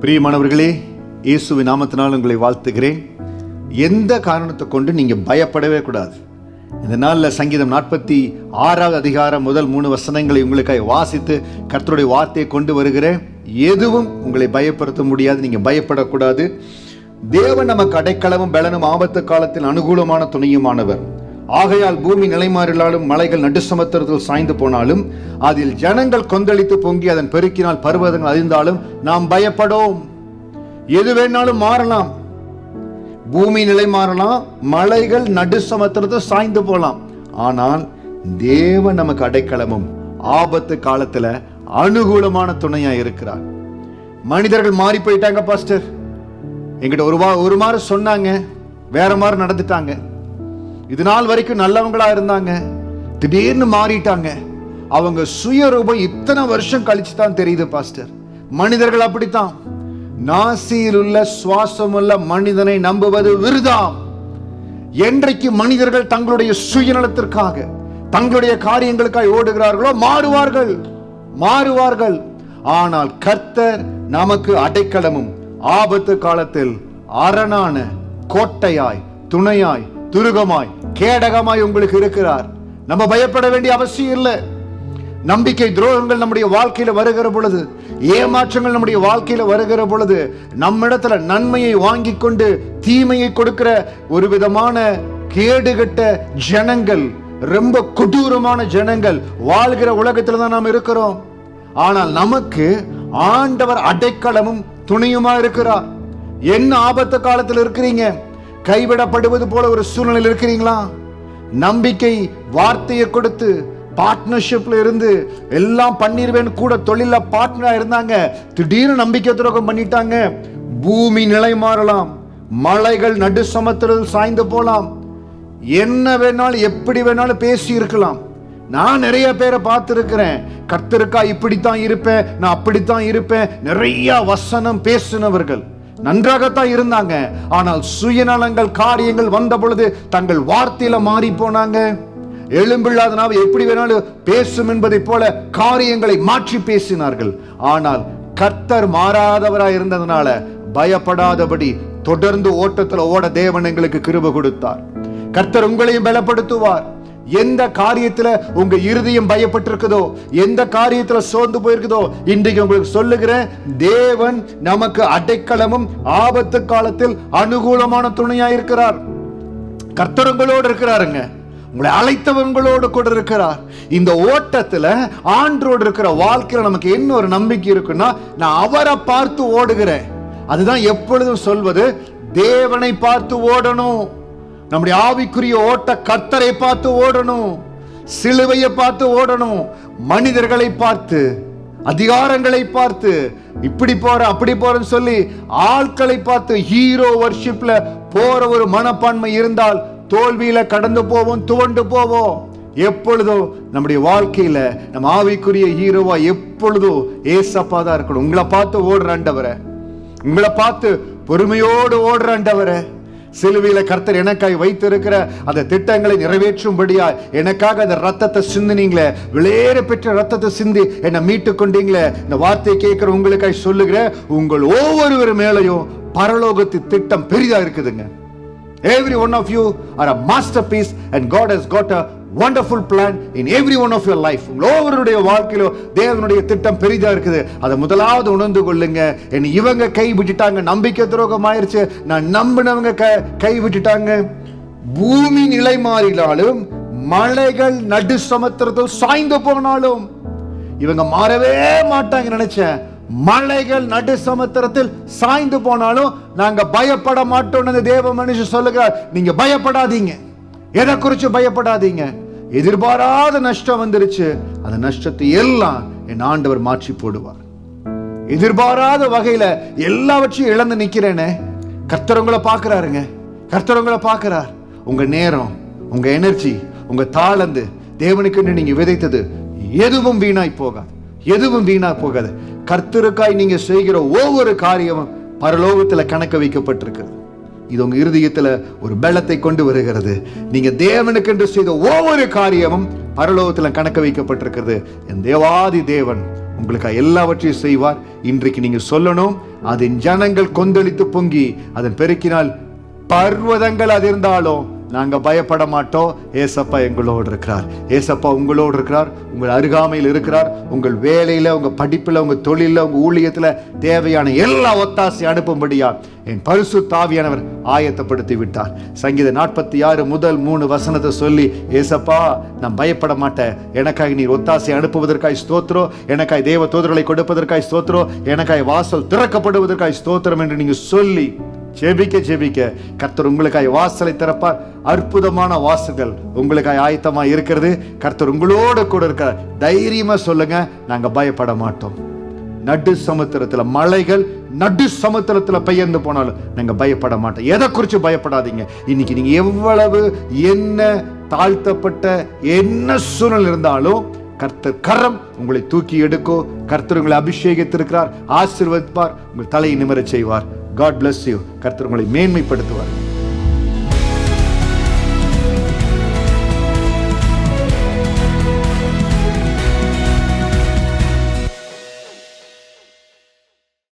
பிரியமானவர்களே, இயேசுவின் நாமத்தினால் உங்களை வாழ்த்துகிறேன். எந்த காரணத்தை கொண்டு நீங்க பயப்படவே கூடாது. இந்த நாளில் சங்கீதம் 46 அதிகாரம் முதல் 3 வசனங்களை உங்களுக்காக வாசித்து கர்த்தருடைய வார்த்தையை கொண்டு வருகிறேன். எதுவும் உங்களை பயப்படுத்த முடியாது. நீங்க பயப்படக்கூடாது. தேவன் நமக்கு அடைக்கலமும் பலனும் ஆபத்து காலத்தில் அனுகூலமான துணையுமானவர். ஆகையால் பூமி நிலைமாறினாலும் மலைகள் நடுசமுத்திரத்தில் சாய்ந்து போனாலும் அதில் ஜனங்கள் கொந்தளித்து பொங்கி அதன் பெருக்கினால் பர்வதங்கள் அதிர்ந்தாலும் நாம் பயப்படோம். எது வேணாலும் மாறலாம். பூமி நிலை மாறலாம், மலைகள் நடுசமுத்திரத்தில் சாய்ந்து போலாம். ஆனால் தேவன் நமக்கு அடைக்கலமும் ஆபத்து காலத்துல அனுகூலமான துணையா இருக்கிறார். மனிதர்கள் மாறி போயிட்டாங்க பாஸ்டர். என்கிட்ட ஒரு மாதிரி சொன்னாங்க, வேற மாதிரி நடந்துட்டாங்க. இது நாள் வரைக்கும் நல்லவங்களா இருந்தாங்க, திடீர்னு மாறிட்டாங்க. அவங்க சுயரூபம் இத்தனை வருஷம் கழிச்சு தான் தெரியுது பாஸ்டர். மனிதர்கள் அப்படித்தான். நாசியில் உள்ள சுவாசம் உள்ள மனிதனை நம்புவது விருதாம். என்றைக்கு மனிதர்கள் தங்களுடைய சுயநலத்திற்காக தங்களுடைய காரியங்களுக்காக ஓடுகிறார்களோ மாறுவார்கள். ஆனால் கர்த்தர் நமக்கு அடைக்கலமும் ஆபத்து காலத்தில் அரணான கோட்டையாய் துணையாய் துருகமாய் கேடகமாய் உங்களுக்கு இருக்கிறார். நம்ம பயப்பட வேண்டிய அவசியம் இல்லை. நம்பிக்கை துரோகங்கள் நம்முடைய வாழ்க்கையில வருகிற பொழுது, ஏமாற்றங்கள் நம்முடைய வாழ்க்கையில வருகிற பொழுது, நம்மிடத்துல நன்மையை வாங்கி கொண்டு தீமையை கொடுக்கிற ஒரு விதமான கேடுகட்ட ஜனங்கள், ரொம்ப கொடூரமான ஜனங்கள் வாழ்கிற உலகத்துல தான் நாம் இருக்கிறோம். ஆனால் நமக்கு ஆண்டவர் அடைக்கலமும் துணையுமா இருக்கிறார். என்ன ஆபத்து காலத்தில் இருக்கிறீங்க? கைவிடப்படுவது போல ஒரு சூழ்நிலையில் இருக்கிறீங்களா? நம்பிக்கை வார்த்தையை கொடுத்து பார்ட்னர்ஷிப்ல இருந்து எல்லாம் பண்ணிருவேன் கூட தொழில பார்ட்னரா இருந்தாங்க, திடீர்னு நம்பிக்கை துரோகம் பண்ணிட்டாங்க. பூமி நிலை மாறலாம், மலைகள் நடு சமுத்திரத்தில் சாய்ந்து போலாம். என்ன வேணாலும் எப்படி வேணாலும் பேசி இருக்கலாம். நான் நிறைய பேரை பார்த்திருக்கிறேன். கர்த்தருக்கா இப்படித்தான் இருப்பேன், நான் அப்படித்தான் இருப்பேன், நிறைய வசனம் பேசினவர்கள் நன்றாகத்தான் இருந்தாங்க. ஆனால் சுயநலங்கள் காரியங்கள் வந்த பொழுது தங்கள் வார்த்தையில மாறி போனாங்க. எலும்பில்லாத நாவை எப்படி வேணாலும் பேசும் என்பதை போல காரியங்களை மாற்றி பேசினார்கள். ஆனால் கர்த்தர் மாறாதவராய் இருந்ததுனால பயப்படாதபடி தொடர்ந்து ஓட்டத்தில் ஓட தேவன் எங்களுக்கு கிருபை கொடுத்தார். கர்த்தர் உங்களையும் பலப்படுத்துவார். எந்த காரியத்துல உங்க இருதயம் பயப்பட்டிருக்குதோ, எந்த காரியத்துல சோர்ந்து போயிருக்குதோ, இன்றைக்கு உங்களுக்கு சொல்லுகிறேன், தேவன் நமக்கு அடைக்கலமும் ஆபத்து காலத்தில் அனுகூலமான துணையா இருக்கிறார். கர்த்தர் உங்களோடு இருக்கிறாருங்க. உங்களை அழைத்தவங்களோடு கூட இருக்கிறார். இந்த ஓட்டத்துல ஆண்டரோடு இருக்கிற வாழ்க்கையில நமக்கு என்ன ஒரு நம்பிக்கை இருக்குன்னா, நான் அவரை பார்த்து ஓடுகிறேன். அதுதான் எப்பொழுதும் சொல்வது, தேவனை பார்த்து ஓடணும். நம்முடைய ஆவிக்குரிய ஓட்ட கர்த்தரை பார்த்து ஓடணும், சிலுவையை பார்த்து ஓடணும். மனிதர்களை பார்த்து, அதிகாரங்களை பார்த்து, இப்படி போற அப்படி போறன்னு சொல்லி ஆட்களை பார்த்து ஹீரோ வர்ஷிப்ல போற ஒரு மனப்பான்மை இருந்தால் தோல்வியில கடந்து போவோம், துவண்டு போவோம். எப்பொழுதோ நம்முடைய வாழ்க்கையில நம்ம ஆவிக்குரிய ஹீரோவா எப்பொழுதும் ஏசப்பா தான் இருக்கணும். உங்களை பார்த்து ஓடுற ஆண்டவரே, உங்களை பார்த்து பொறுமையோடு ஓடுற ஆண்டவரே, சிலுவையில கர்த்தர் எனக்காய் வைத்திருக்கிற அந்த திட்டங்களை நிறைவேற்றும்படியா எனக்காக அந்த ரத்தத்தை சிந்தினீங்களே, விளையேற பெற்ற ரத்தத்தை சிந்தி என்னை மீட்டு கொண்டீங்களே, இந்த வார்த்தையை கேட்கிற உங்களுக்காய் சொல்லுகிறேன், உங்கள் ஒவ்வொருவர் மேலையும் பரலோகத்தின் திட்டம் பெரிதா இருக்குதுங்க. Every one of you are a masterpiece and God has got a wonderful plan in every one of your life. ஒவ்வொருடைய வாழ்க்கையில தேவனுடைய திட்டம் பெரிதா இருக்குது. அதை முதலாவது உணர்ந்து கொள்ளுங்க. இவங்க கை விட்டுட்டாங்க, நம்பிக்கை துரோகம் ஆயிருச்சு, நான் நம்பினவங்க கை விட்டுட்டாங்க. பூமி நிலை மாறினாலும் மலைகள் நடு சமுத்திரத்தில் சாய்ந்து போனாலும் இவங்க மாறவே மாட்டாங்க நினைச்சேன். மலைகள் நடு சமுத்திரத்தில் சாய்ந்து போனாலும் நாங்க பயப்பட மாட்டோம். தேவ மனுஷன் சொல்லுகிறார், நீங்க பயப்படாதீங்க. எதை குறிச்சு பயப்படாதீங்க. எதிர்பாராத நஷ்டம் வந்துருச்சு, அந்த நஷ்டத்தை எல்லாம் என் ஆண்டவர் மாற்றி போடுவார். எதிர்பாராத வகையில எல்லாவற்றையும் இழந்து நிக்கிறேனே, கர்த்தர் உங்களை பார்க்கிறாருங்க. கர்த்தர் உங்களை பார்க்கிறார். உங்க நேரம், உங்க எனர்ஜி, உங்க தாளந்து, தேவனுக்கு நீங்க விதைத்தது எதுவும் வீணாய் போகாது, எதுவும் வீணா போகாது. கர்த்தருக்காய் நீங்க செய்கிற ஒவ்வொரு காரியமும் பரலோகத்துல கணக்கு வைக்கப்பட்டிருக்கிறது. இது உங்க இருதயத்துல ஒரு பலத்தை கொண்டு வருகிறது. நீங்க தேவனுக்கு என்று செய்த ஒவ்வொரு காரியமும் பரலோகத்துல கணக்கு வைக்கப்பட்டிருக்கிறது. என் தேவாதி தேவன் உங்களுக்கு எல்லாவற்றையும் செய்வார். இன்றைக்கு நீங்க சொல்லணும், அதன் ஜனங்கள் கொந்தளித்து பொங்கி அதன் பெருக்கினால் பர்வதங்கள் அதிர்ந்தாலும் நாங்க பயப்பட மாட்டோம். ஏசப்பா எங்களோடு இருக்கிறார். ஏசப்பா உங்களோடு இருக்கிறார். உங்கள் அருகாமையில் இருக்கிறார். உங்கள் வேலையில, உங்க படிப்புல, உங்க தொழில, உங்க ஊழியத்துல தேவையான எல்லா ஒத்தாசை அனுப்பும்படியா என் பரிசுத்த ஆவியானவர் ஆயத்தப்படுத்தி விட்டார். சங்கீதம் 46 முதல் 3 வசனத்தை சொல்லி, ஏசப்பா நான் பயப்பட மாட்டேன், எனக்காக நீர் ஒத்தாசை அனுப்புவதற்காய் ஸ்தோத்திரம், எனக்காய் தேவ தூதர்களை கொடுப்பதற்காய் ஸ்தோத்திரம், எனக்காய் வாசல் திறக்கப்படுவதற்காய் ஸ்தோத்திரம் என்று நீங்க சொல்லி ஜெபிக்க கர்த்தர் உங்களுக்காய் வாசலை திறப்பார். அற்புதமான வாசல்கள் உங்களுக்காய் ஆயத்தமா இருக்கிறது. கர்த்தர் உங்களோட கூட இருக்கிறார். தைரியமா சொல்லுங்க, நாங்க பயப்பட மாட்டோம். நடு சமுத்திரத்துல மலைகள் நடு சமுத்திரத்துல பெயர்ந்து போனாலும் நாங்க பயப்பட மாட்டோம். எதை குறித்து பயப்படாதீங்க. இன்னைக்கு நீங்க எவ்வளவு என்ன தாழ்த்தப்பட்ட என்ன சூழ்நிலை இருந்தாலும் கர்த்தர் கரம் உங்களை தூக்கி எடுக்கும். கர்த்தர் உங்களை அபிஷேகித்திருக்கிறார், ஆசீர்வதிப்பார், உங்கள் தலையை நிமிரச் செய்வார். God bless you. கர்த்தர் உங்களை மேன்மைப்படுத்துவார்.